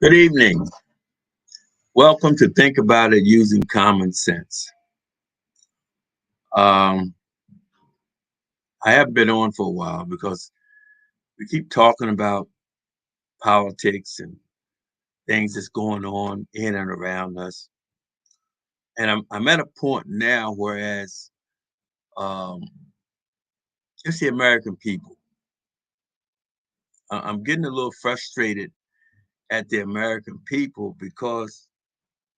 Good evening. Welcome to Think About It Using Common Sense. Um, I have been on for a while because we keep talking about politics and things that's going on in and around us. And I'm at a point now whereas um, it's the American people. I'm getting a little frustrated at the American people because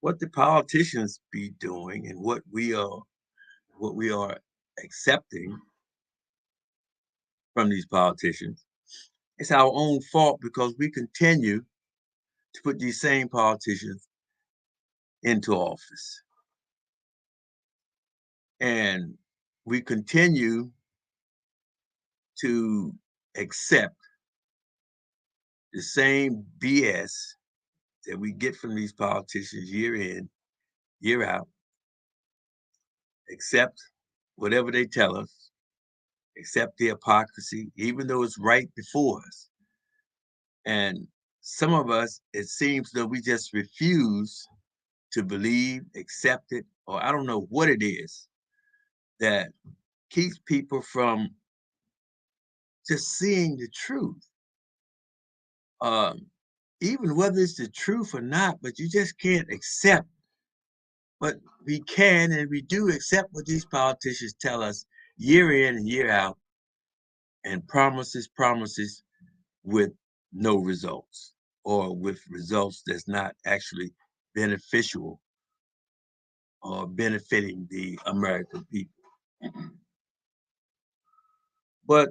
what the politicians be doing and what we are accepting from these politicians. It's our own fault because we continue to put these same politicians into office. And we continue to accept the same BS that we get from these politicians year in, year out, accept whatever they tell us, accept the hypocrisy, even though it's right before us. And some of us, it seems that we just refuse to believe, accept it, or I don't know what it is that keeps people from just seeing the truth. Um, Even whether it's the truth or not, but you just can't accept. But we can and we do accept what these politicians tell us year in and year out, and promises with no results, or with results that's not actually beneficial or benefiting the American people. But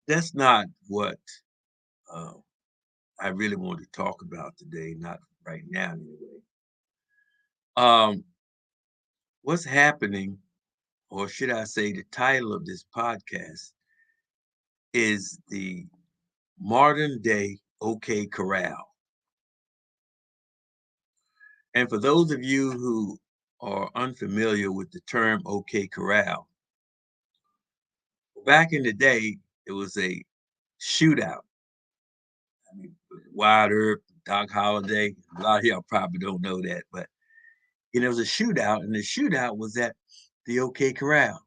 that's not what uh, I really want to talk about today, not right now anyway. Um, what's happening, or should I say, the title of this podcast is the modern day OK Corral. And for those of you who are unfamiliar with the term OK Corral, back in the day, it was a shootout. I mean, Wild Earp, Doc Holliday, a lot of y'all probably don't know that, but it was a shootout, and the shootout was at the OK Corral.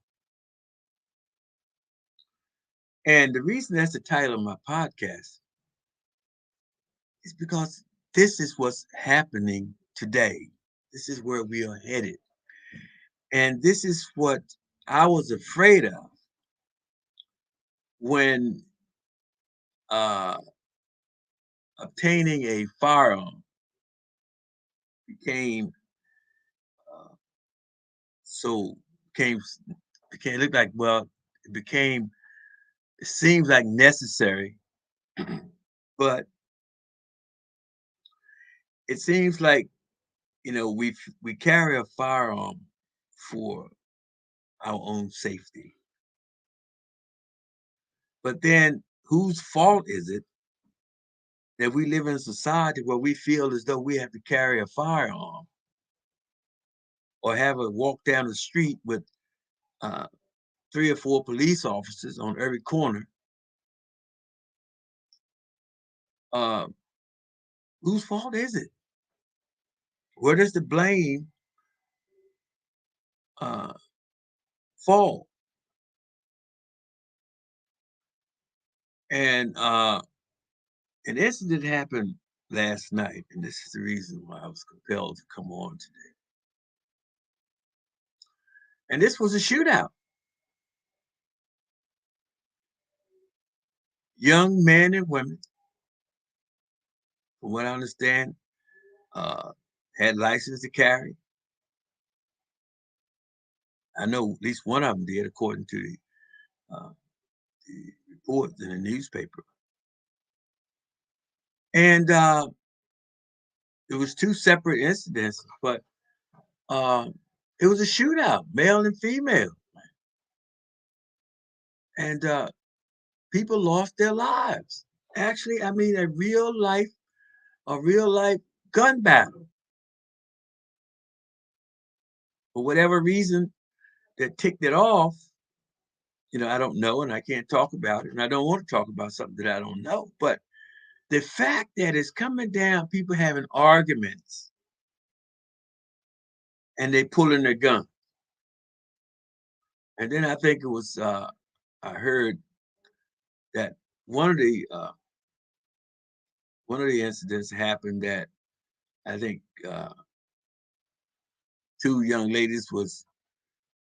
And the reason that's the title of my podcast is because this is what's happening today. This is where we are headed. And this is what I was afraid of when uh, obtaining a firearm became uh, so became became look like well it became it seems like necessary, but it seems like we carry a firearm for our own safety. But then whose fault is it that we live in a society where we feel as though we have to carry a firearm or have a walk down the street with uh, three or four police officers on every corner? Uh, whose fault is it? Where does the blame uh, fall? And an incident happened last night, and this is the reason why I was compelled to come on today. And this was a shootout. Young men and women, from what I understand, uh, had license to carry. I know at least one of them did, according to the reports in the newspaper. And it was two separate incidents, but uh, it was a shootout, male and female, and people lost their lives. Actually, I mean a real life gun battle. For whatever reason that ticked it off, I don't know, and I can't talk about it, and I don't want to talk about something that I don't know. But the fact that it's coming down, people having arguments and they pulling their gun. And then I think it was I heard that one of the uh, one of the incidents happened that I think two young ladies was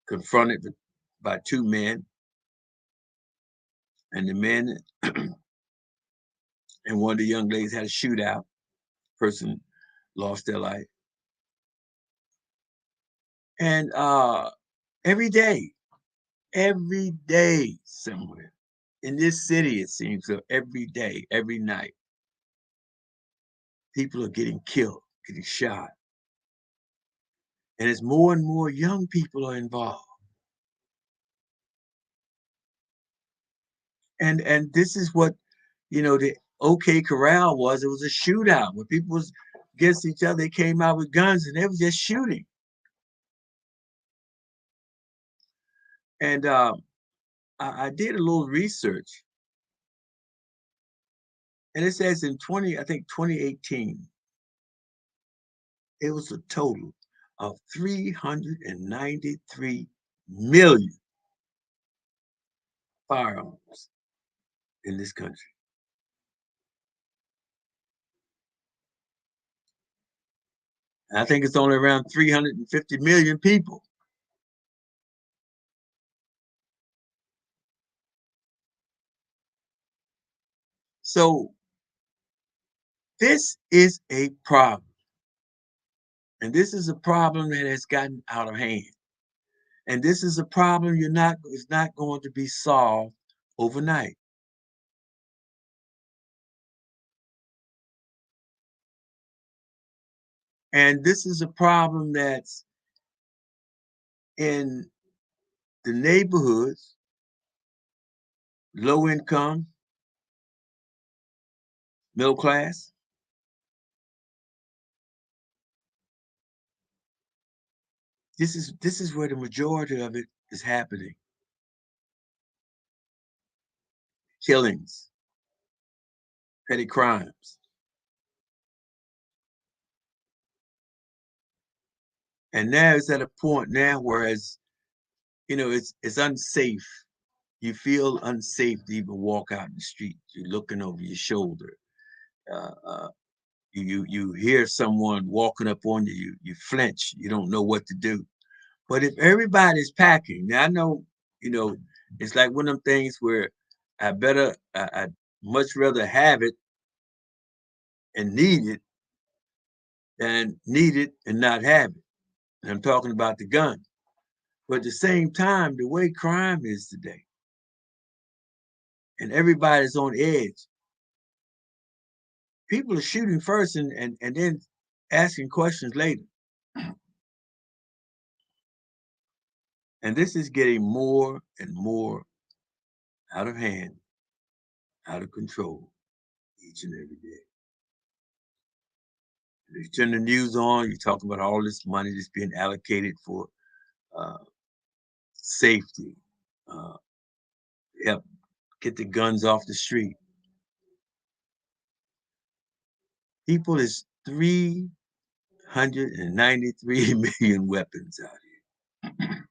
confronted by two men, and the men and one of the young ladies had a shootout. Person lost their life, and every day somewhere in this city, it seems so. Every day, every night, people are getting killed, getting shot, and as more and more young people are involved. And this is what the OK Corral was. It was a shootout where people was against each other. They came out with guns and they were just shooting. And I did a little research, and it says in 2018, it was a total of 393 million firearms in this country. And I think it's only around 350 million people. So this is a problem. And this is a problem that has gotten out of hand. And this is a problem it's not going to be solved overnight. And this is a problem that's in the neighborhoods, low income, middle class. This is where the majority of it is happening. Killings, petty crimes. And now it's at a point now where it's unsafe. You feel unsafe to even walk out in the street. You're looking over your shoulder. Uh, uh, you hear someone walking up on you, you flinch. You don't know what to do. But if everybody's packing, now I know, you know, it's like one of them things where I'd much rather have it and need it than need it and not have it. And I'm talking about the gun. But at the same time, the way crime is today, and everybody's on edge, people are shooting first and then asking questions later. And this is getting more and more out of hand, out of control each and every day. You turn the news on, you talk about all this money that's being allocated for uh, safety, uh, help get the guns off the street. People is 393 million weapons out here.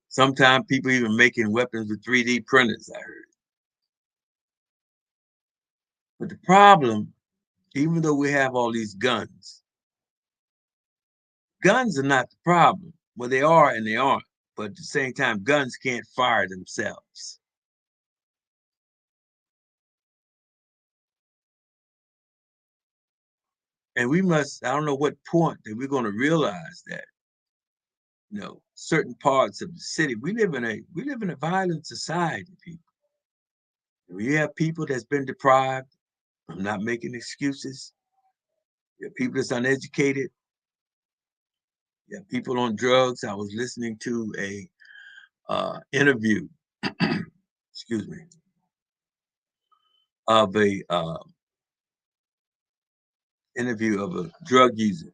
Sometimes people even making weapons with 3D printers, I heard. But the problem, even though we have all these guns are not the problem. Well, they are and they aren't. But at the same time, guns can't fire themselves. And I don't know what point that we're going to realize that, certain parts of the city, we live in a violent society, people. We have people that's been deprived. I'm not making excuses. You have people that's uneducated. You have people on drugs. I was listening to a interview, excuse me, of a interview of a drug user,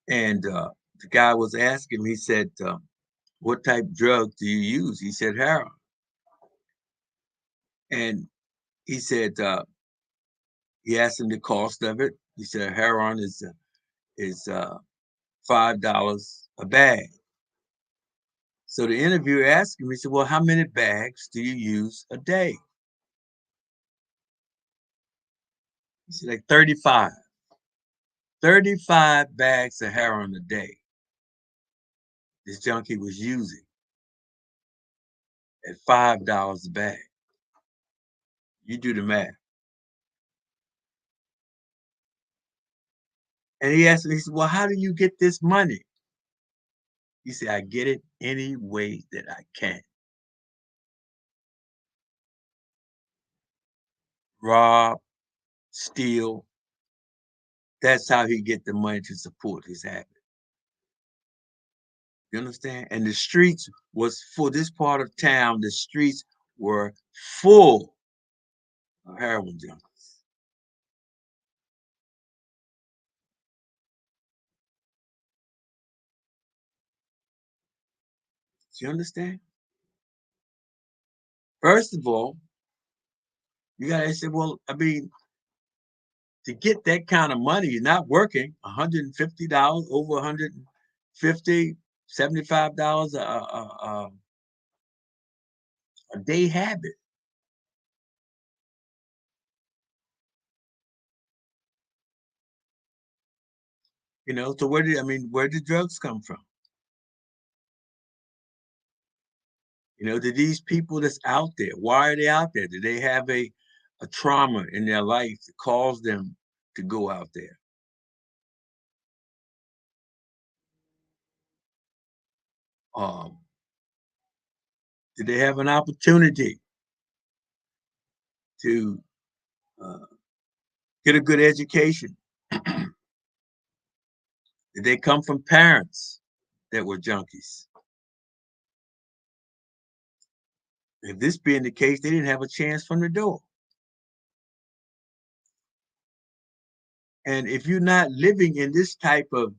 and the guy was asking him. He said, what type of drug do you use? He said, heroin. And he said, he asked him the cost of it. He said, heroin is $5 a bag. So the interviewer asked him, he said, well, how many bags do you use a day? He said, like 35. 35 bags of heroin a day this junkie was using at $5 a bag. You do the math. And he asked me, he said, well, how do you get this money? He said, I get it any way that I can. Rob, steal. That's how he get the money to support his habit. You understand? And the streets was for this part of town, the streets were full of heroin junkies. Do you understand? First of all, you gotta say, well, I mean, to get that kind of money, you're not working $150, over 150, $75 a day habit. You know, so where did drugs come from? You know, to these people that's out there, why are they out there? Do they have a trauma in their life that caused them to go out there? Um, did they have an opportunity to uh, get a good education? Did they come from parents that were junkies? If this being the case, they didn't have a chance from the door. And if you're not living in this type of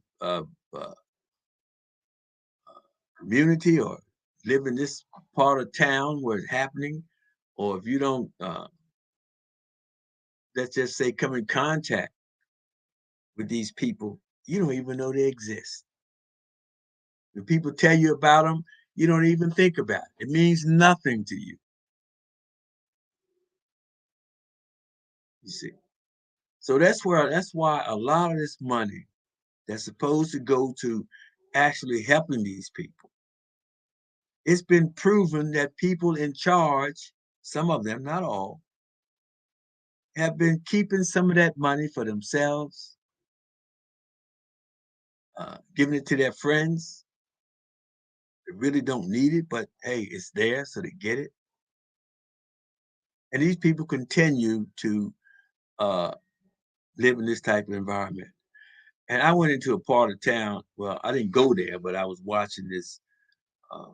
community or live in this part of town where it's happening, or if you don't, let's just say, come in contact with these people, you don't even know they exist. When people tell you about them, you don't even think about it. It means nothing to you. You see. So that's why a lot of this money that's supposed to go to actually helping these people, it's been proven that people in charge, some of them, not all, have been keeping some of that money for themselves, giving it to their friends. They really don't need it, but hey, it's there, so they get it. And these people continue to uh, live in this type of environment. And I went into a part of town. Well, I didn't go there, but I was watching this uh,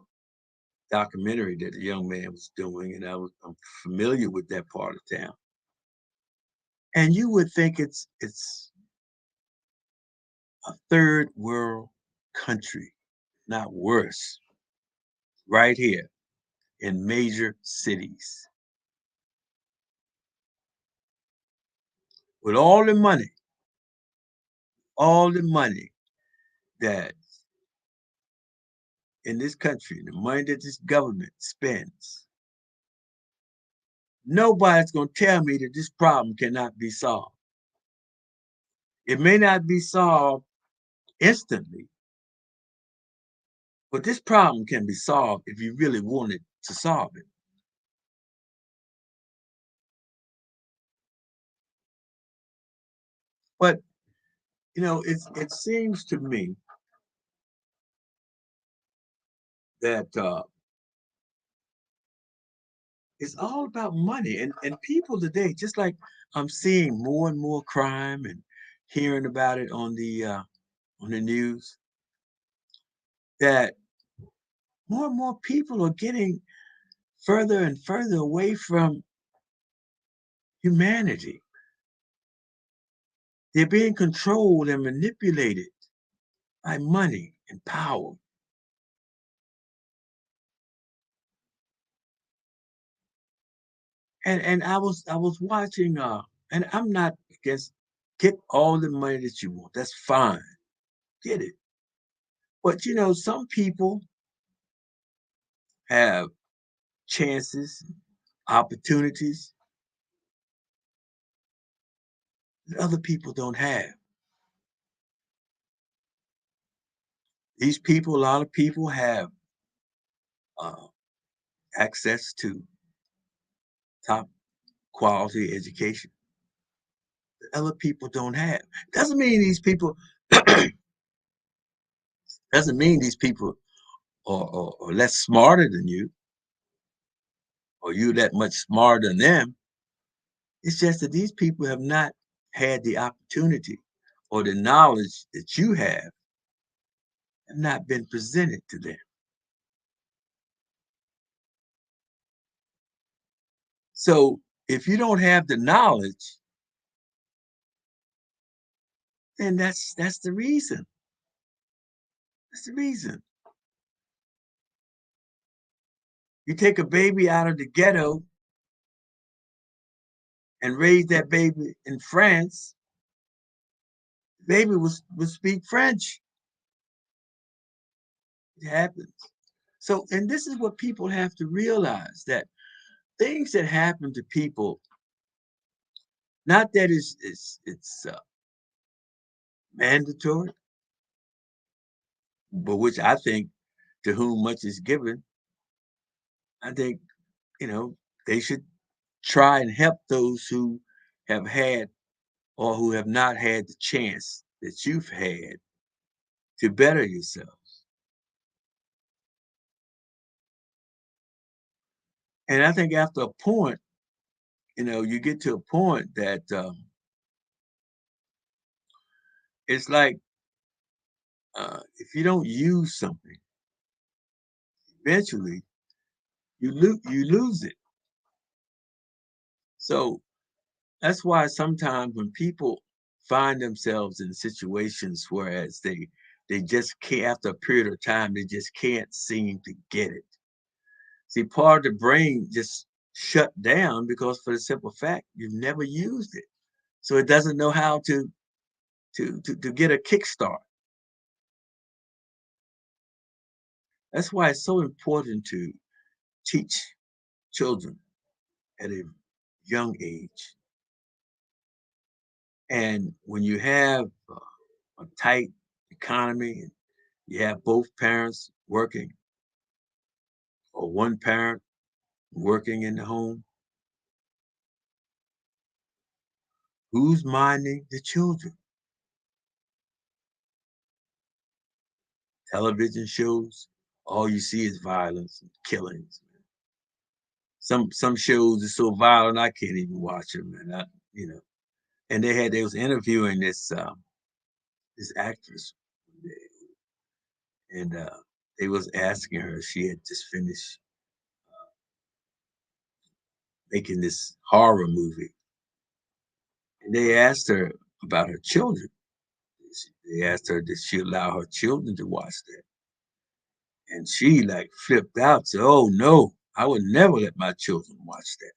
documentary that the young man was doing, and I'm familiar with that part of town. And you would think it's a third world country, not worse, right here in major cities. With all the money that in this country, the money that this government spends, nobody's going to tell me that this problem cannot be solved. It may not be solved instantly, but this problem can be solved if you really wanted to solve it. But you know, it seems to me that it's all about money, and people today, just like I'm seeing more and more crime and hearing about it on the news, that more and more people are getting further and further away from humanity. They're being controlled and manipulated by money and power. And I was watching, and I'm not against, get all the money that you want. That's fine. Get it. But some people have chances, opportunities that other people don't have. These people, a lot of people have uh, access to top quality education that other people don't have. Doesn't mean these people doesn't mean these people are less smarter than you, or you that much smarter than them. It's just that these people have not had the opportunity, or the knowledge that you have not been presented to them. So if you don't have the knowledge, then that's the reason. That's the reason. You take a baby out of the ghetto and raise that baby in France, the baby will speak French. It happens. So, and this is what people have to realize, that things that happen to people, not that it's mandatory, but which I think, to whom much is given, I think, you know, they should try and help those who have had, or who have not had the chance that you've had to better yourselves. And I think after a point, you get to a point that it's like, if you don't use something, eventually you lose it. So that's why sometimes when people find themselves in situations, whereas they just can't, after a period of time, they just can't seem to get it. See, part of the brain just shut down, because for the simple fact you've never used it. So it doesn't know how to get a kickstart. That's why it's so important to teach children at a young age. And when you have a tight economy, and you have both parents working, or one parent working in the home, who's minding the children? Television shows, all you see is violence and killings. Some shows are so violent I can't even watch them, and you know. And they was interviewing this actress one day, and they was asking her. She had just finished making this horror movie, and they asked her about her children. They asked her, did she allow her children to watch that? And she like flipped out, said, "Oh no, I would never let my children watch that."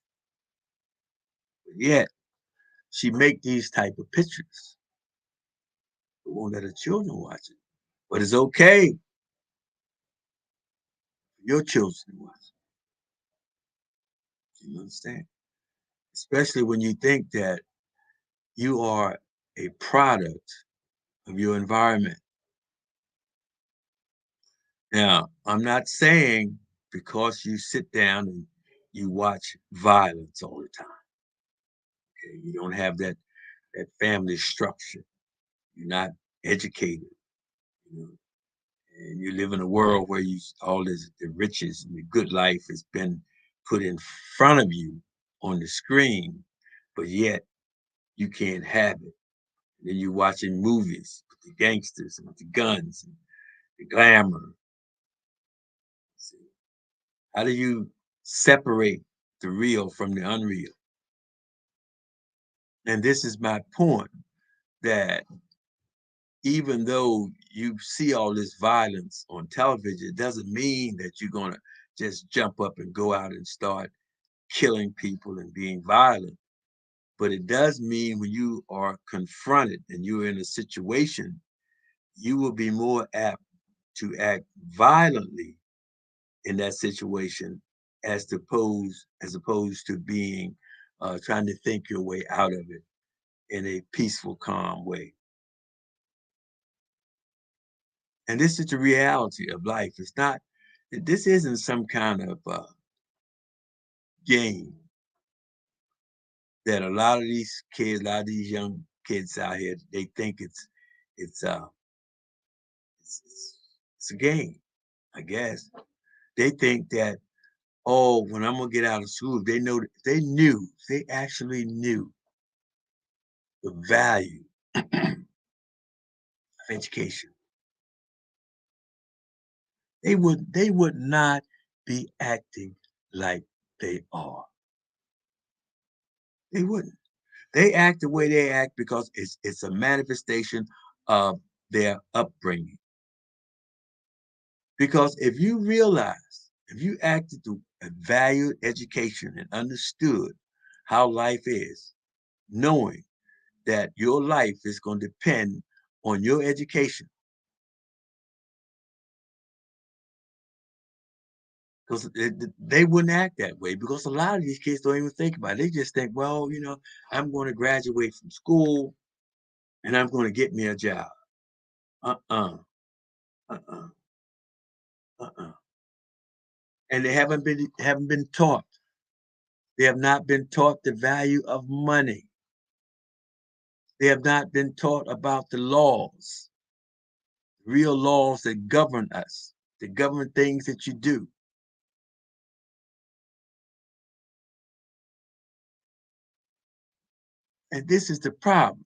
But yet she make these type of pictures, but won't let her children watch it. But it's okay for your children to watch it. You understand? Especially when you think that you are a product of your environment. Now, I'm not saying because you sit down and you watch violence all the time. Okay? You don't have that family structure. You're not educated, you know, and you live in a world where you all this the riches and the good life has been put in front of you on the screen, but yet you can't have it. And then you're watching movies with the gangsters and with the guns and the glamour. See, how do you separate the real from the unreal? And this is my point, that even though you see all this violence on television, it doesn't mean that you're going to just jump up and go out and start killing people and being violent. But it does mean when you are confronted and you're in a situation, you will be more apt to act violently in that situation as opposed to being trying to think your way out of it in a peaceful, calm way. And this is the reality of life. It's not. This isn't some kind of game that a lot of these kids, a lot of these young kids out here, they think it's uh it's a game. I guess they think that, oh, when I'm gonna get out of school, they actually knew the value of education, they would not be acting like they are. They wouldn't. They act the way they act because it's a manifestation of their upbringing. Because if you acted to value education and understood how life is, knowing that your life is going to depend on your education, because they wouldn't act that way. Because a lot of these kids don't even think about it. They just think, well, I'm going to graduate from school and I'm going to get me a job. Uh-uh, uh-uh, uh-uh. And they haven't been taught. They have not been taught the value of money. They have not been taught about the laws, real laws that govern us, that govern things that you do. And this is the problem.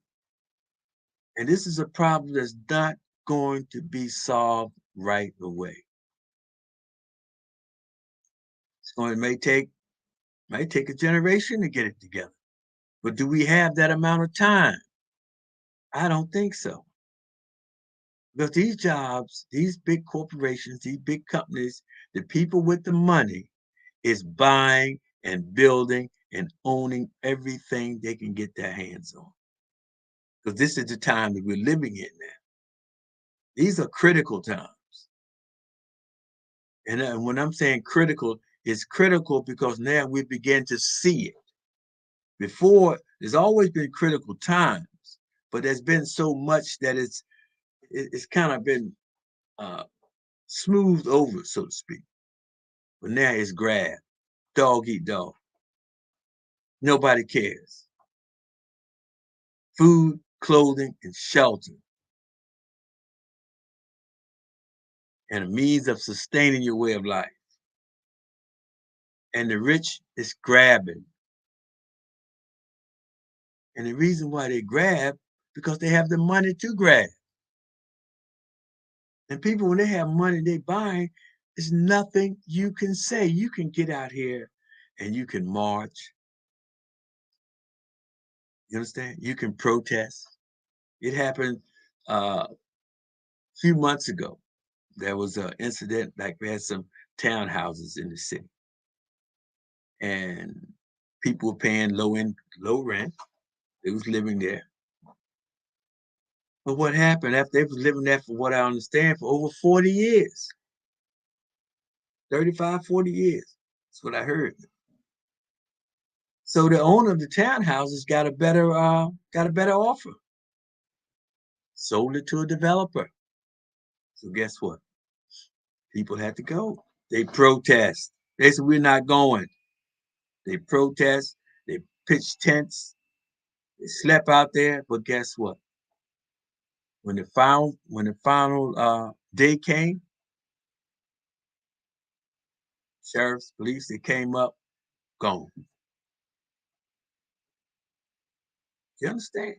And this is a problem that's not going to be solved right away. It might take a generation to get it together. But do we have that amount of time? I don't think so. Because these jobs, these big corporations, these big companies, the people with the money is buying and building and owning everything they can get their hands on. Because this is the time that we're living in now. These are critical times. And when I'm saying critical, it's critical because now we begin to see it. Before, there's always been critical times, but there's been so much that it's kind of been uh, smoothed over, so to speak. But now it's grab, dog eat dog. Nobody cares. Food, clothing, and shelter, and a means of sustaining your way of life. And the rich is grabbing. And the reason why they grab, because they have the money to grab. And people, when they have money, they buying, there's nothing you can say. You can get out here and you can march. You understand? You can protest. It happened a few months ago. There was an incident, like we had some townhouses in the city, and people were paying low rent. They was living there. But what happened after they was living there, for what I understand, for over 40 years, 35, 40 years. That's what I heard. So the owner of the townhouses got a better offer. Sold it to a developer. So guess what? People had to go. They protest. They said, we're not going. They protest. They pitched tents. They slept out there. But guess what? When the final day came, sheriffs, police, they came up, gone. You understand?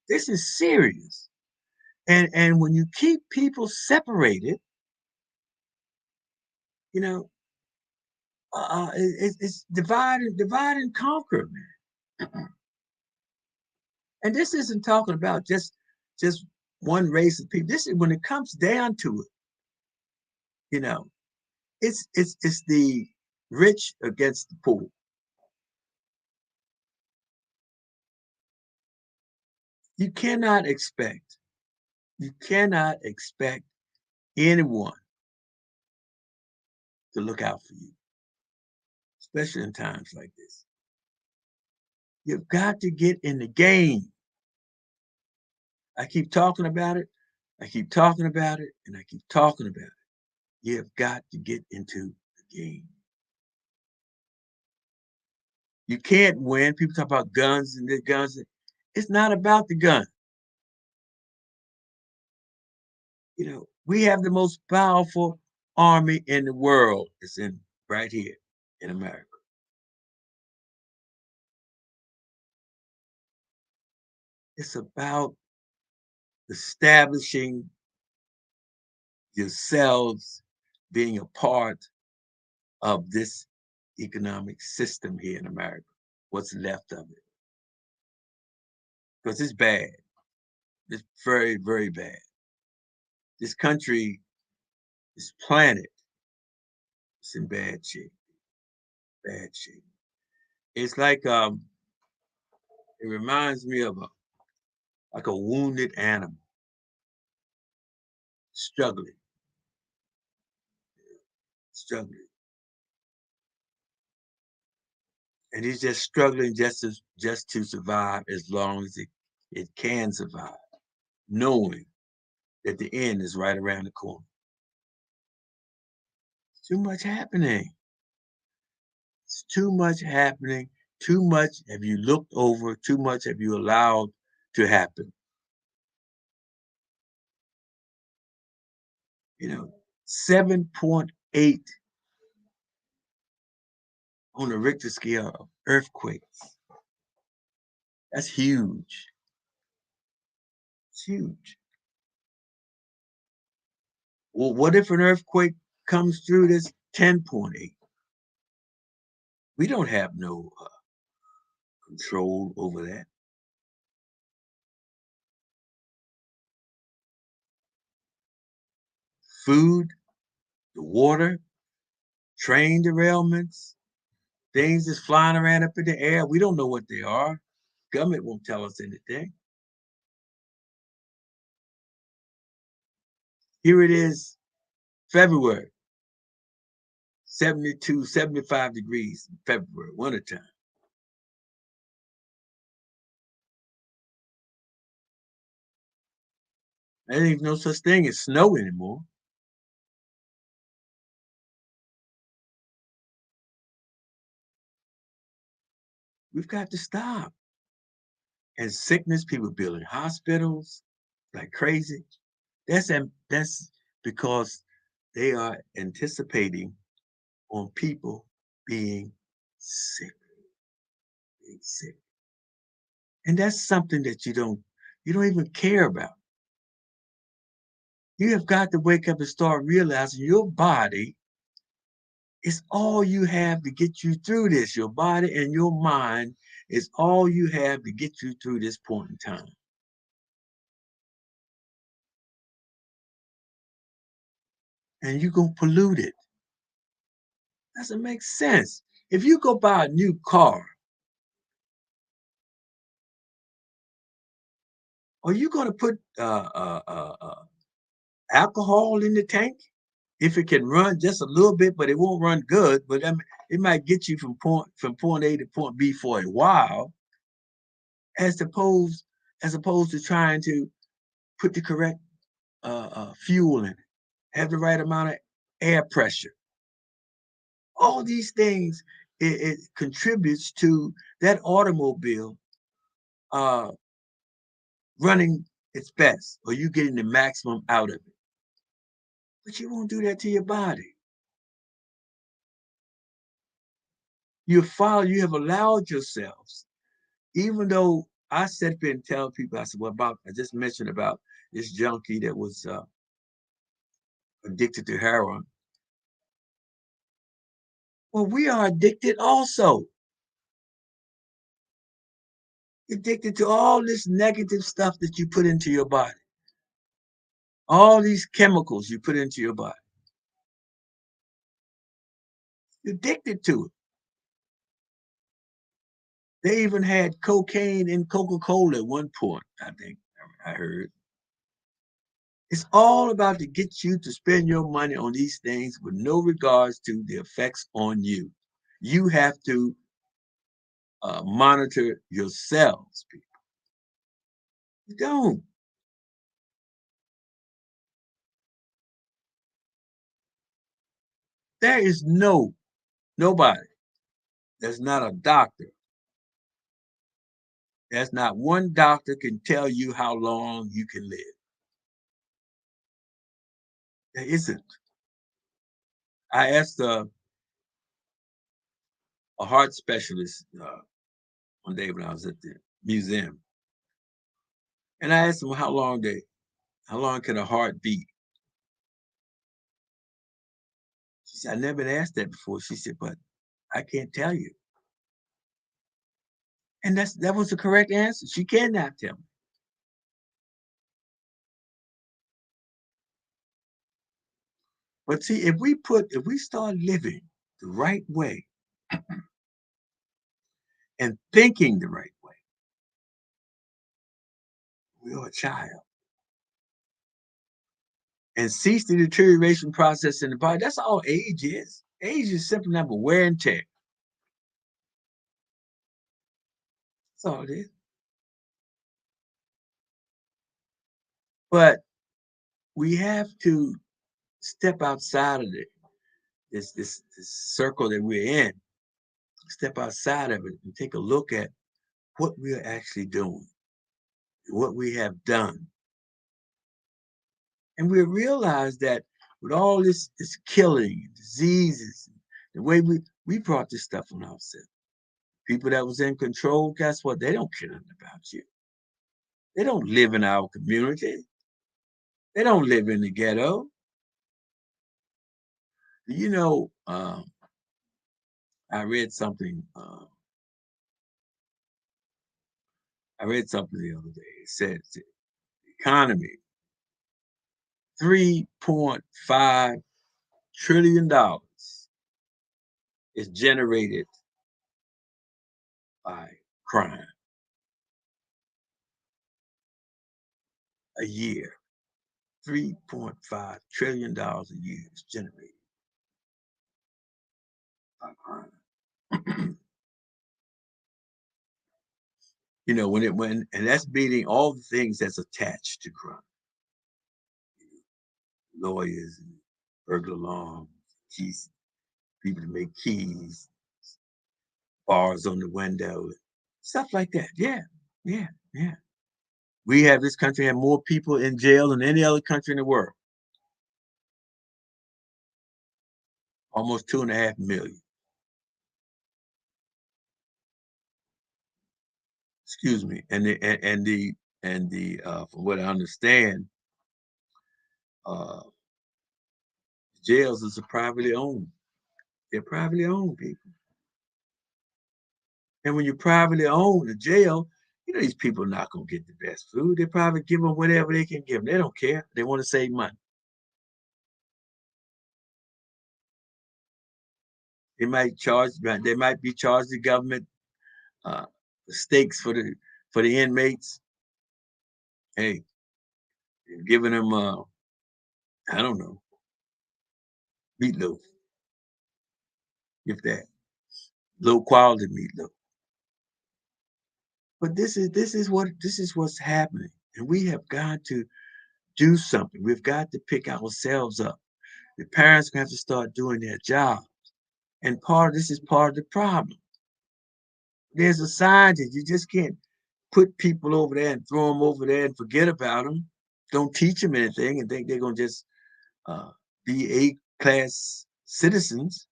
This is serious. And when you keep people separated, you know, it's divide and conquer, man. And this isn't talking about just one race of people. This is when it comes down to it. You know, it's the rich against the poor. You cannot expect, you cannot expect anyone to look out for you, especially in times like this. You've got to get in the game. I keep talking about it. I keep talking about it, and I keep talking about it. You've got to get into the game. You can't win. People talk about guns and the guns. It's not about the gun. We have the most powerful army in the world. It's in right here in America. It's about establishing yourselves being a part of this economic system here in America, what's left of it. Because it's bad. It's very, very bad. This country, this planet, is in bad shape. Bad shape. It's like it reminds me of like a wounded animal struggling, struggling. And he's just struggling just to survive as long as it can survive, knowing that the end is right around the corner. Too much happening. It's too much happening. Too much have you looked over, too much have you allowed to happen. 7.8 on the Richter scale of earthquakes. That's huge. It's huge. Well, what if an earthquake comes through this 10.8? We don't have no control over that. Food, the water, train derailments, things that's flying around up in the air. We don't know what they are. Government won't tell us anything. Here it is, February, 72, 75 degrees in February, wintertime. There ain't no such thing as snow anymore. We've got to stop. And sickness, people building hospitals like crazy. That's because they are anticipating on people being sick, being sick. And that's something that you don't even care about. You have got to wake up and start realizing your body is all you have to get you through this. Your body and your mind is all you have to get you through this point in time. And you're going to pollute it. Doesn't make sense. If you go buy a new car, are you going to put alcohol in the tank? If it can run just a little bit, but it won't run good, but it might get you from point A to point B for a while, as opposed to trying to put the correct fuel in it, have the right amount of air pressure. All these things it contributes to that automobile uh, running its best, or you getting the maximum out of it. But you won't do that to your body. You have allowed yourselves, even though I sat there and tell people, I said, well, I just mentioned about this junkie that was addicted to heroin. Well, we are addicted also. Addicted to all this negative stuff that you put into your body, all these chemicals you put into your body. You're addicted to it. They even had cocaine in Coca-Cola at one point, I think I heard. It's all about to get you to spend your money on these things with no regards to the effects on you. You have to monitor yourselves, people. You don't. There is nobody that's not a doctor. There's not one doctor can tell you how long you can live. There isn't. I asked a heart specialist one day when I was at the museum, and I asked him how long can a heart beat? She said, "I never been asked that before." She said, "But I can't tell you." And that was the correct answer. She cannot tell me. But see, if we start living the right way and thinking the right way, we are a child. And cease the deterioration process in the body. That's all age is. Age is simply number wear and tear. That's all it is. But we have to step outside of this circle that we're in, step outside of it and take a look at what we are actually doing, what we have done. And we realize that with all this killing, diseases, the way we brought this stuff on ourselves. People that was in control, guess what? They don't care nothing about you. They don't live in our community. They don't live in the ghetto. You know, I read something. I read something the other day. It said the economy, $3.5 trillion is generated by crime a year. $3.5 trillion a year is generated by crime. You know, and that's beating all the things that's attached to crime. Lawyers and burglar alarms, keys, people to make keys, bars on the window, stuff like that. Yeah, yeah, yeah. This country had more people in jail than any other country in the world. Almost 2.5 million. Excuse me. From what I understand, uh, jails is privately owned. They're privately owned, people. And when you privately own a jail, you know these people are not gonna get the best food. They probably give them whatever they can give them. They don't care. They want to save money. They might be charged the government uh, stakes for the inmates. Hey, giving them I don't know, meatloaf, if that low quality meatloaf. But this is what's happening, and we have got to do something. We've got to pick ourselves up. The parents have to start doing their job, and this is part of the problem. There's a scientist. You just can't put people over there and throw them over there and forget about them. Don't teach them anything and think they're gonna just uh, be A-class citizens.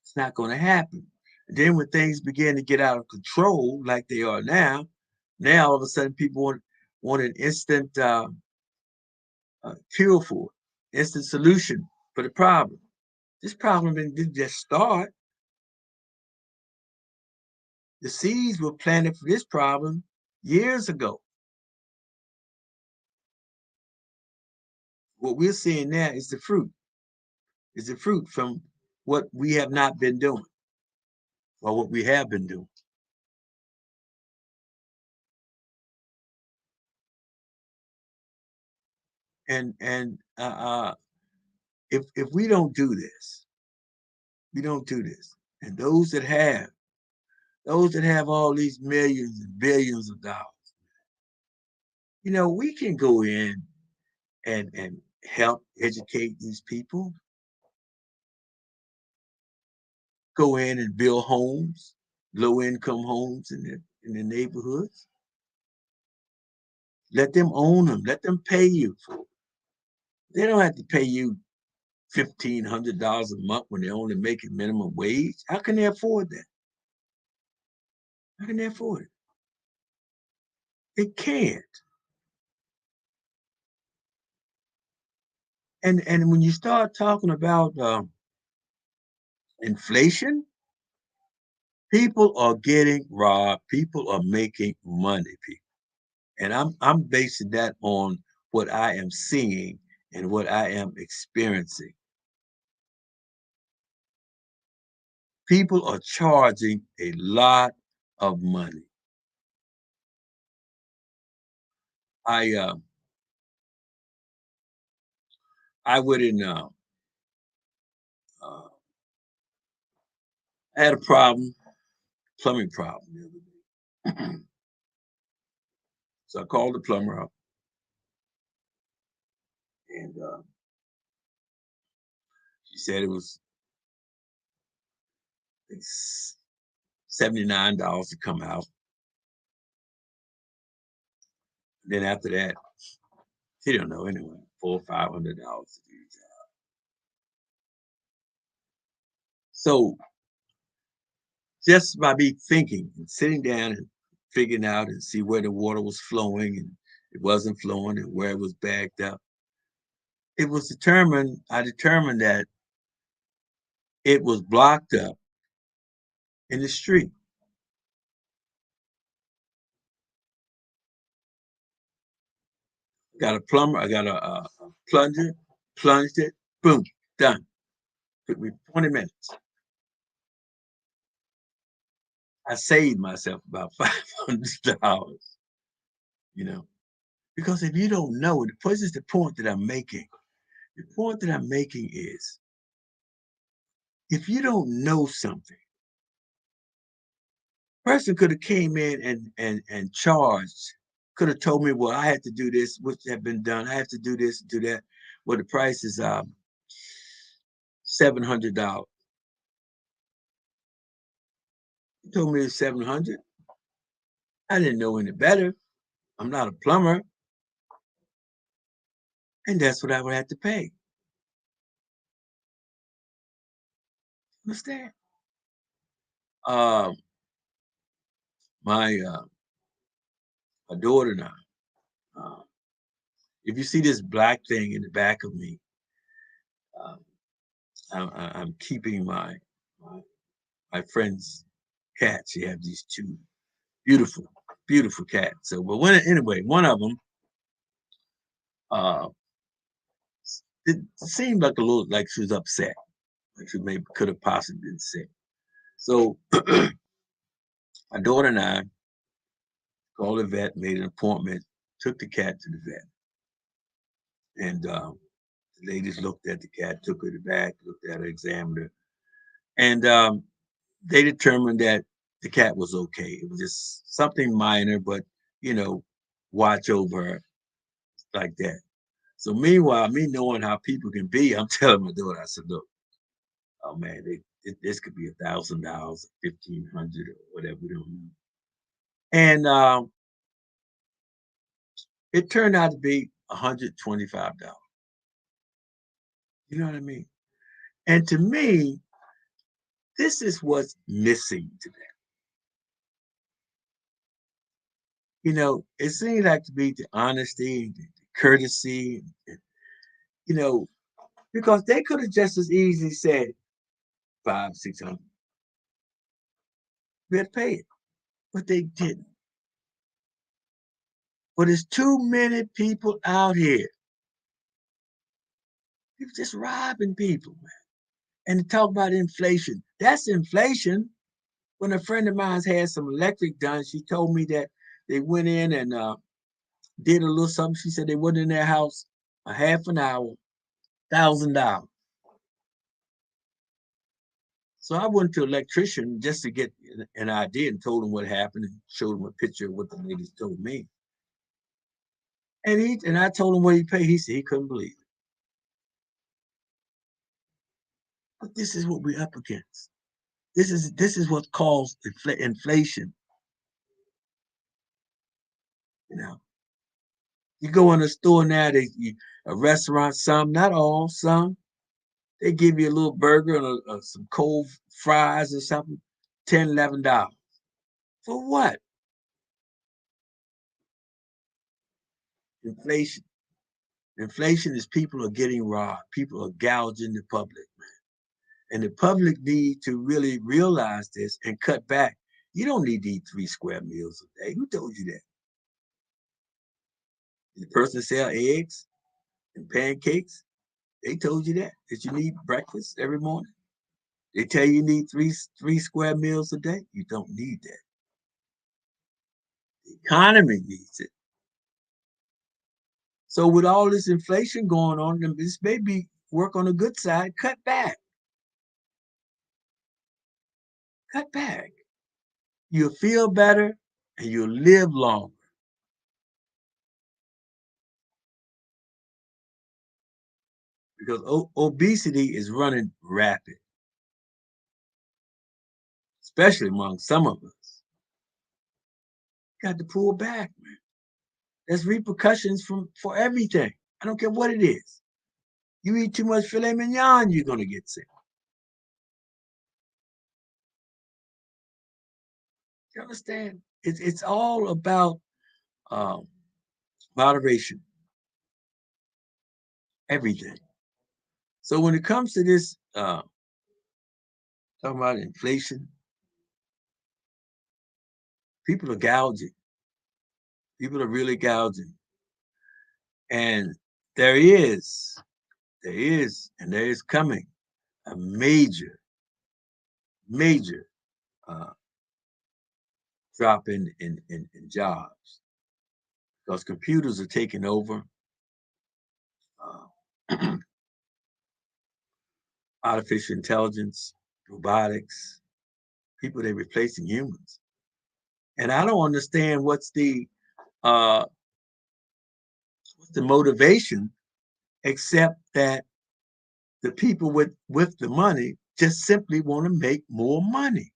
It's not going to happen. And then when things begin to get out of control, like they are now all of a sudden people want an instant cure for it, instant solution for the problem. This problem didn't just start. The seeds were planted for this problem years ago. What we're seeing now is the fruit. Is the fruit from what we have not been doing or what we have been doing. And if we don't do this, we don't do this. And those that have all these millions and billions of dollars, we can go in and help educate these people, go in and build homes, low income homes in the neighborhoods. Let them own them. Let them pay you for it. They don't have to pay you $1,500 a month when they're only making minimum wage. How can they afford that? How can they afford it? They can't. And when you start talking about inflation, people are getting robbed. People are making money. People, and I'm basing that on what I am seeing and what I am experiencing. People are charging a lot of money. I uh, I went in. Uh, I had a problem, plumbing problem the other day. So I called the plumber up, and she said it was $79 to come out. Then after that, she don't know anyway, $400 or $500 to do the job. So just by me thinking and sitting down and figuring out and see where the water was flowing and it wasn't flowing and where it was backed up, I determined that it was blocked up in the street. Got a plumber, I got a plunger, plunged it, boom, done. Took me 20 minutes. I saved myself about $500, you know, because if you don't know, this is the point that I'm making. The point that I'm making is if you don't know something, person could have came in and charged, could have told me, well, I had to do this, which had been done. I have to do this, do that. Well, the price is $700. He told me it's 700. I didn't know any better. I'm not a plumber, and that's what I would have to pay. Understand? Um, my my daughter and I. Uh, if you see this black thing in the back of me, um, I'm keeping my my friend's cat. She have these two beautiful, beautiful cats. So, but anyway, one of them, uh, it seemed like a little like she was upset, like she maybe could have possibly been sick. So, my daughter and I called the vet, made an appointment, took the cat to the vet, and the ladies looked at the cat, took her to the back, looked at her, examined her, and they determined that the cat was okay. It was just something minor, but you know, watch over her like that. So meanwhile, me knowing how people can be, I'm telling my daughter, I said, look, oh man, this could be $1,000, 1,500 or whatever, we don't know. And it turned out to be $125. You know what I mean? And to me, this is what's missing today. It seems like to be the honesty, the courtesy, you know, because they could have just as easily said five, 600. We had to pay it, but they didn't. But there's too many people out here. People just robbing people, man. And to talk about inflation, that's inflation. When a friend of mine had some electric done, she told me that they went in and did a little something. She said they went in their house a half an hour, $1,000. So I went to an electrician just to get an idea and told him what happened and showed him a picture of what the ladies told me. And I told him what he paid. He said he couldn't believe it. But this is what we're up against. This is what caused inflation. You know, you go in a store now, a restaurant, some, not all, some, they give you a little burger and some cold fries or something, $10, $11. For what? Inflation. Inflation is people are getting robbed. People are gouging the public, man. And the public need to really realize this and cut back. You don't need to eat 3 square meals a day. Who told you that? The person sell eggs and pancakes. They told you that you need breakfast every morning. They tell you need three square meals a day. You don't need that. The economy needs it. So with all this inflation going on, this may be work on the good side. Cut back. Cut back. You'll feel better and you'll live longer. Because obesity is running rapid, especially among some of us. You got to pull back, man. There's repercussions for everything. I don't care what it is. You eat too much filet mignon, you're gonna get sick. You understand? It's all about um, moderation, everything. So when it comes to this, talking about inflation, people are gouging. People are really gouging, and there is, and there is coming a major uh, drop in jobs because computers are taking over. Uh, artificial intelligence, robotics, people they're replacing humans. And I don't understand uh, what's the motivation except that the people with the money just simply want to make more money.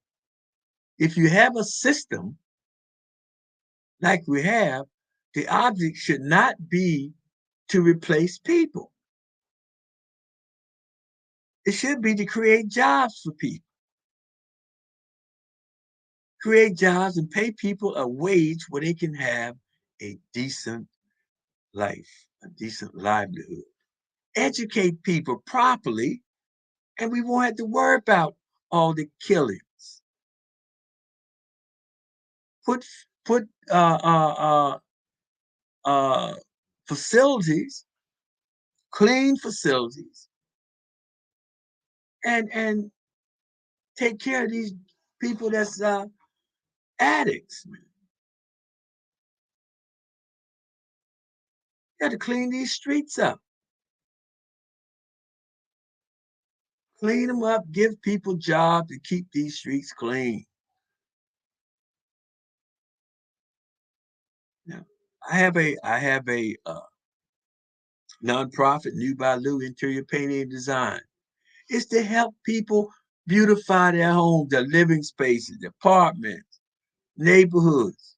If you have a system like we have, the object should not be to replace people. It should be to create jobs for people, create jobs and pay people a wage where they can have a decent life, a decent livelihood. Educate people properly, and we won't have to worry about all the killings. Put uh, facilities, clean facilities, and take care of these people that's addicts. Man. You got to clean these streets up, clean them up, give people jobs to keep these streets clean. Now, I have a nonprofit, New by Lou Interior Painting and Design. It's to help people beautify their homes, their living spaces, their apartments, neighborhoods.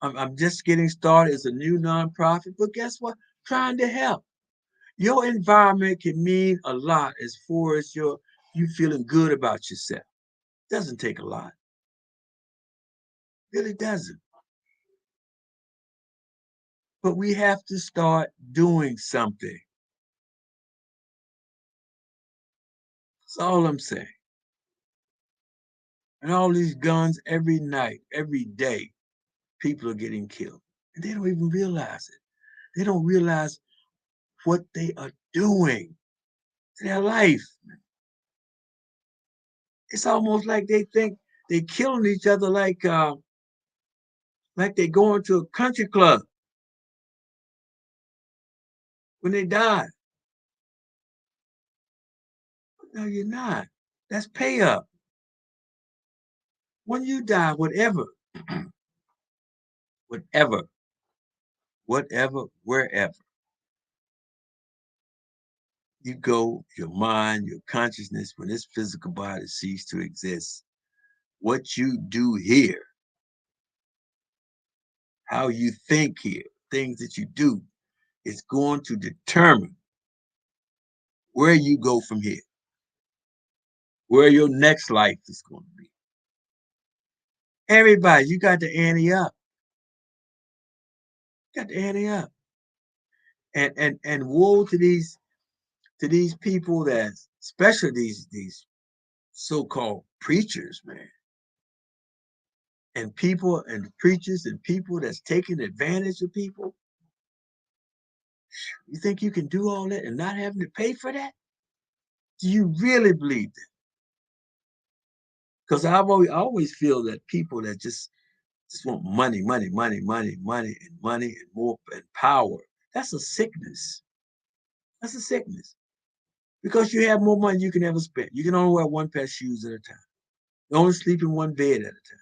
I'm just getting started as a new nonprofit, but guess what? Trying to help. Your environment can mean a lot as far as you feeling good about yourself. Doesn't take a lot. Really doesn't. But we have to start doing something. That's all I'm saying. And all these guns every night, every day, people are getting killed. And they don't even realize it. They don't realize what they are doing to their life. It's almost like they think they killing each other like they going to a country club when they die. No, you're not. That's pay up. When you die, whatever, whatever, whatever, wherever you go, your mind, your consciousness, when this physical body ceases to exist, what you do here, how you think here, things that you do, is going to determine where you go from here, where your next life is going to be. Everybody, you got to ante up. You got to ante up. And woe to these people that, especially these so-called preachers, man, and people and preachers and people that's taking advantage of people. You think you can do all that and not having to pay for that? Do you really believe that? Because I always feel that people that just want money, money, money, money, money, and money and more and power. That's a sickness. That's a sickness. Because you have more money you can ever spend. You can only wear one pair of shoes at a time. You only sleep in one bed at a time.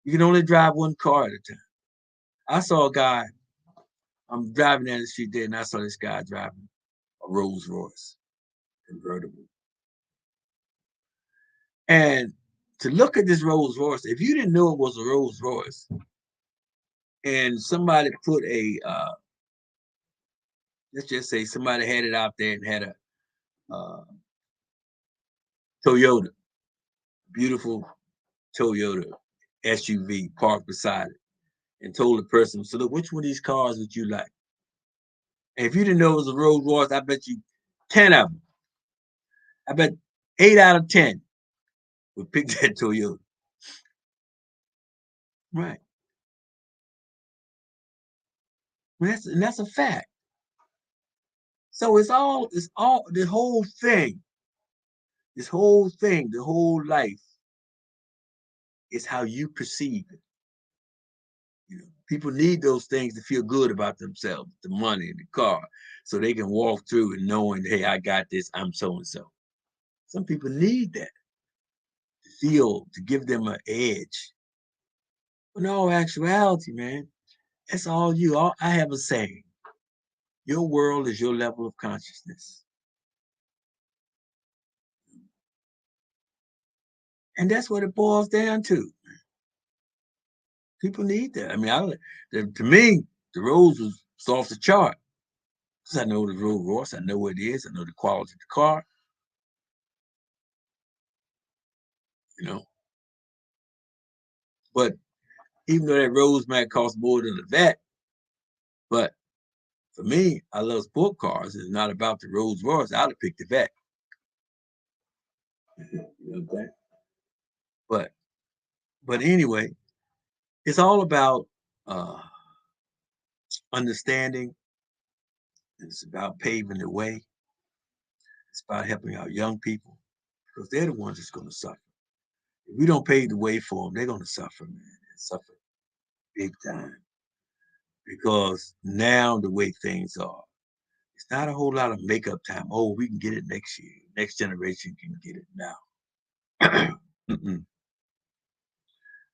You can only drive one car at a time. I saw a guy, I'm driving down the street there, and I saw this guy driving a Rolls Royce convertible. And to look at this Rolls Royce, if you didn't know it was a Rolls Royce, and somebody put let's just say somebody had it out there and had a Toyota, beautiful Toyota SUV parked beside it, and told the person, so look, which one of these cars would you like? And if you didn't know it was a Rolls Royce, I bet you 10 of them, I bet 8 out of 10 would pick that Toyota. Right. And that's a fact. So it's all the whole life is how you perceive it. You know, people need those things to feel good about themselves, the money, the car, so they can walk through and knowing, hey, I got this, I'm so and so. Some people need that to feel, to give them an edge. But in all actuality, man, that's all you. I have a saying: your world is your level of consciousness, and that's what it boils down to. People need that. I mean, to me, the Rolls was off the chart because I know the Rolls Royce, I know what it is, I know the quality of the car, you know. But even though that Rolls might cost more than the vet, but for me, I love sport cars. It's not about the Rolls Royce. I'd have picked the vet. You know what I'm saying? But but anyway, it's all about uh, understanding. It's about paving the way. It's about helping our young people because they're the ones that's going to suffer. If we don't pave the way for them, they're going to suffer, man. They suffer big time because now the way things are, it's not a whole lot of makeup time. Oh, we can get it next year. Next generation can get it now.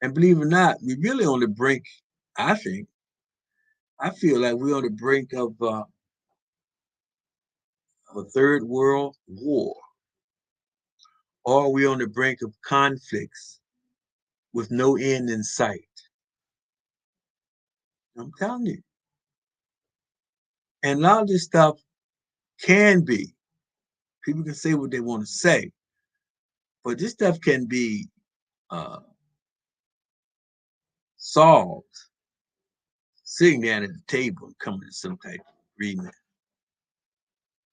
And believe it or not, we're really on the brink. I think I feel like we're on the brink of a third world war, or we're on the brink of conflicts with no end in sight. I'm telling you. And a lot of this stuff can be, people can say what they want to say, but this stuff can be uh, solved sitting down at the table and coming to some type of agreement,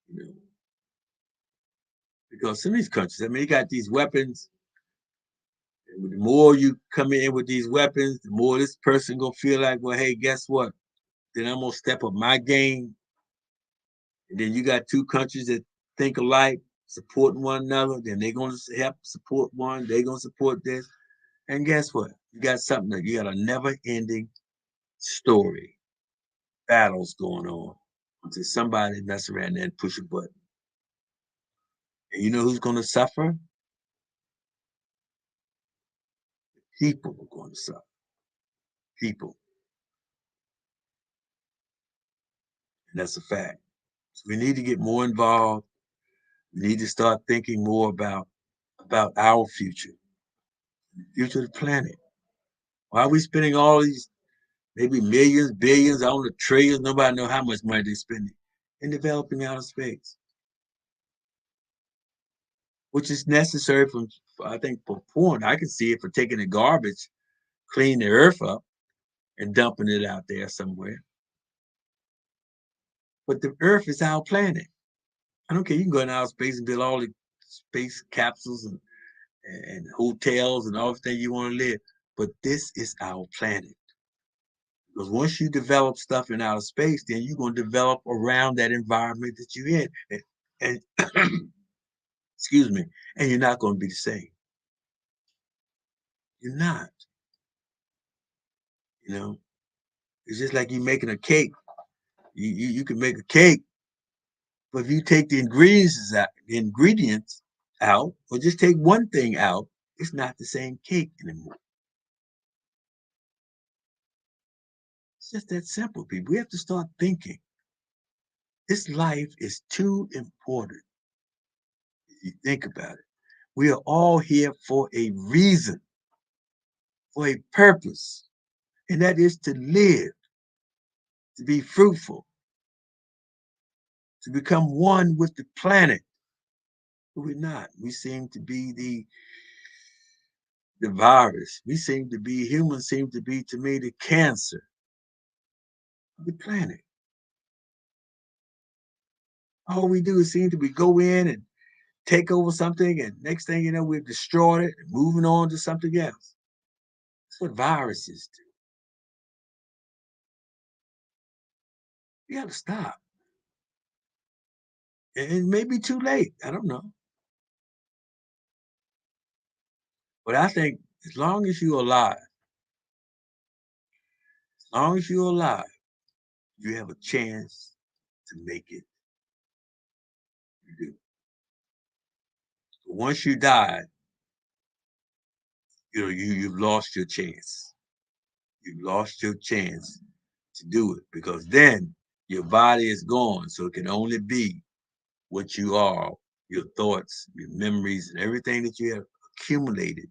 you know. Because some of these countries, I mean, they got these weapons. And the more you come in with these weapons, the more this person gonna feel like, well, hey, guess what? Then I'm gonna step up my game. And then you got two countries that think alike. supporting one another, then they're going to help support one, they're going to support this. And guess what? You got something that you got a never ending story, battles going on until somebody mess around there and push a button. And you know who's going to suffer? People are going to suffer. People. And that's a fact. So we need to get more involved. We need to start thinking more about our future, the future of the planet. Why are we spending all these maybe millions, billions, I don't know, trillions, nobody know how much money they're spending in developing outer space, which is necessary from, I think, for point. I can see it for taking the garbage, cleaning the earth up, and dumping it out there somewhere. But the earth is our planet. I don't care. You can go in outer space and build all the space capsules and hotels and everything you want to live. But this is our planet. Because once you develop stuff in outer space, then you're going to develop around that environment that you're in. And excuse me, and you're not going to be the same. You're not. You know, it's just like you making a cake. You can make a cake, but if you take the ingredients out, or just take one thing out, it's not the same cake anymore. It's just that simple, people. We have to start thinking. This life is too important. If you think about it, we are all here for a reason, for a purpose, and that is to live, to be fruitful, to become one with the planet. But we're not. We seem to be the virus. We seem to be, humans seem to be, to me, the cancer of the planet. All we do is seem to be go in and take over something, and next thing you know, we've destroyed it and moving on to something else. That's what viruses do. We got to stop. And it may be too late. I don't know. But I think as long as you're alive, as long as you're alive, you have a chance to make it. You do. But once you die, you've lost your chance. You've lost your chance to do it, because then your body is gone. So it can only be what you are, your thoughts, your memories, and everything that you have accumulated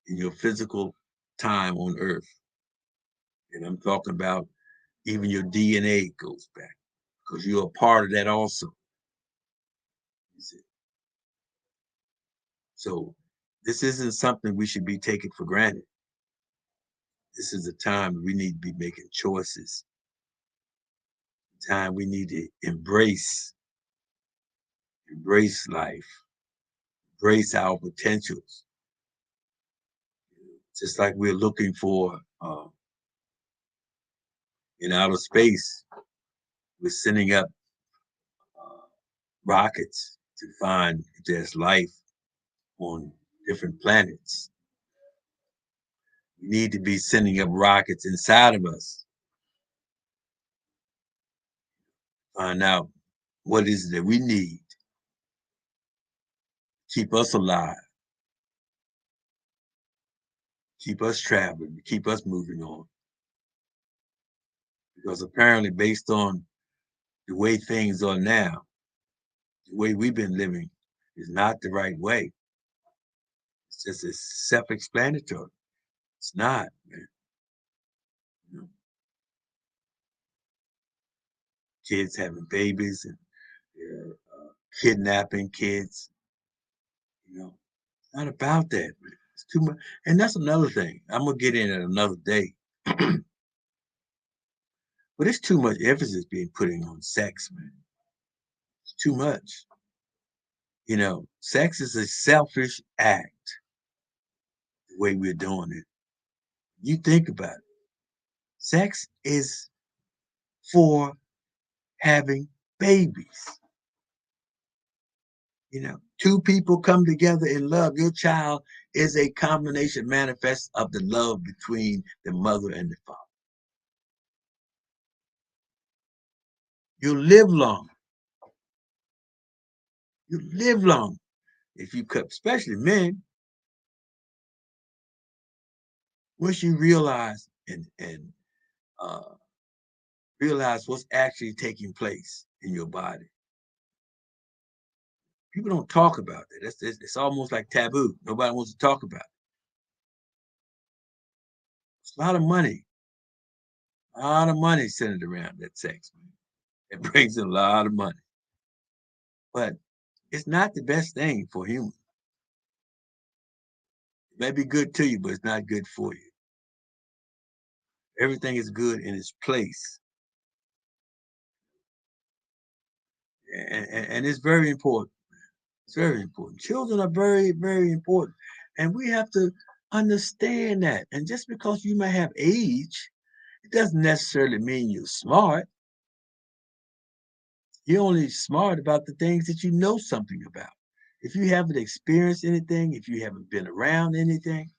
in your physical time on earth. And I'm talking about even your DNA goes back, because you're a part of that also. You see? So this isn't something we should be taking for granted. This is a time we need to be making choices. Time we need to embrace life, embrace our potentials. Just like we're looking for in outer space, we're sending up uh, rockets to find if there's life on different planets. We need to be sending up rockets inside of us, find out what is it that we need to keep us alive, keep us traveling, keep us moving on. Because apparently, based on the way things are now, the way we've been living is not the right way. It's just it's self-explanatory. It's not, man. You know, kids having babies and kidnapping kids. It's not about that, man. It's too much, and that's another thing. I'm gonna get in it another day. But it's too much emphasis being put on sex, man. It's too much. Sex is a selfish act. The way we're doing it. You think about it. Sex is for having babies. Two people come together in love. Your child is a combination manifest of the love between the mother and the father. You'll live long. You live long if you cut, especially men. Once you realize and uh, realize what's actually taking place in your body, people don't talk about it. It's almost like taboo. Nobody wants to talk about it. It's a lot of money centered around that sex. It brings in a lot of money, but it's not the best thing for humans. It may be good to you, but it's not good for you. Everything is good in its place, and it's very important. It's very important. Children are very, very important, and we have to understand that. And just because you may have age, it doesn't necessarily mean you're smart. You're only smart about the things that you know something about. If you haven't experienced anything, if you haven't been around anything,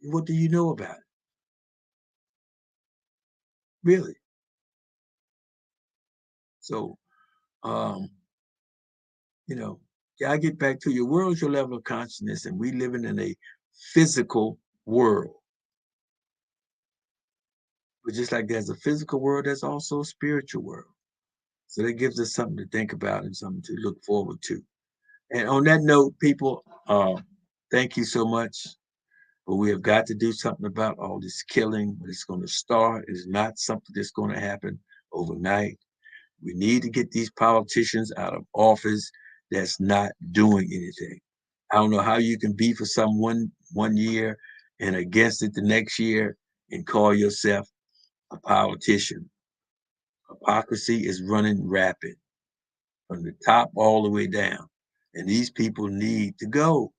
what do you know about it? Really? So, um, I get back to your world is your level of consciousness, and we living in a physical world. But just like there's a physical world, there's also a spiritual world. So that gives us something to think about and something to look forward to. And on that note, people, thank you so much. But we have got to do something about all this killing. But it's going to start. It's not something that's going to happen overnight. We need to get these politicians out of office that's not doing anything. I don't know how you can be for someone one year and against it the next year and call yourself a politician. Hypocrisy is running rapid from the top all the way down. And these people need to go.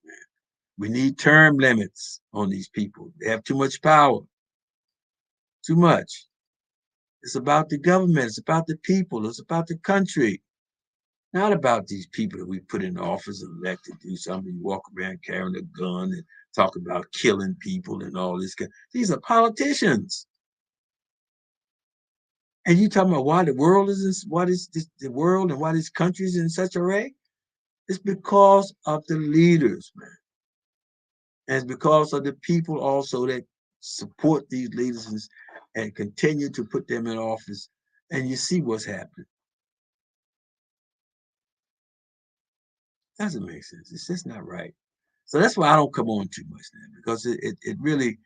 We need term limits on these people. They have too much power, too much. It's about the government, it's about the people, it's about the country, not about these people that we put in office and elect to do something. You walk around carrying a gun and talk about killing people and all this. These are politicians. And you talking about why the world is the world and why this country is in such array? It's because of the leaders, man. And it's because of the people also that support these leaders and continue to put them in office. And you see what's happening. Doesn't make sense. It's just not right. So that's why I don't come on too much now, because it really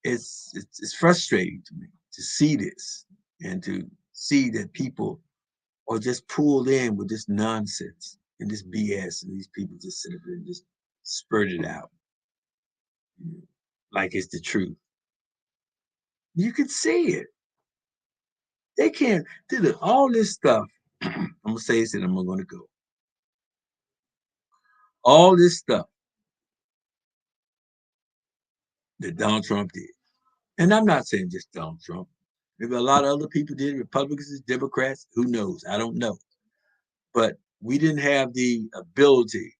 it's frustrating to me to see this and to see that people are just pulled in with this nonsense and this BS, and these people just sit up and just spurt it out, like it's the truth. You can see it. They can't do all this stuff. I'm gonna say this and I'm gonna go. All this stuff that Donald Trump did. And I'm not saying just Donald Trump. Maybe a lot of other people did, Republicans, Democrats, who knows? I don't know. But we didn't have the ability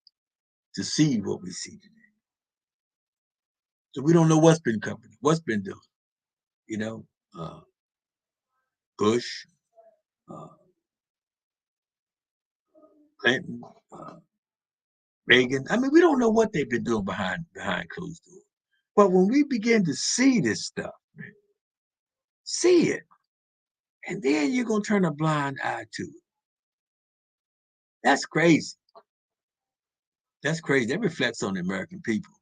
to see what we see today. So we don't know what's been coming, what's been done. You know, uh, Bush, uh, Clinton, Reagan. I mean, we don't know what they've been doing behind closed doors. But when we begin to see this stuff, man, see it, and then you're gonna turn a blind eye to it. That's crazy. That's crazy. That reflects on the American people.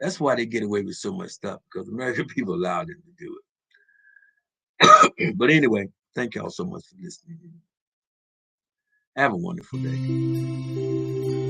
That's why they get away with so much stuff, because American people allow them to do it. But anyway, thank y'all so much for listening. Have a wonderful day.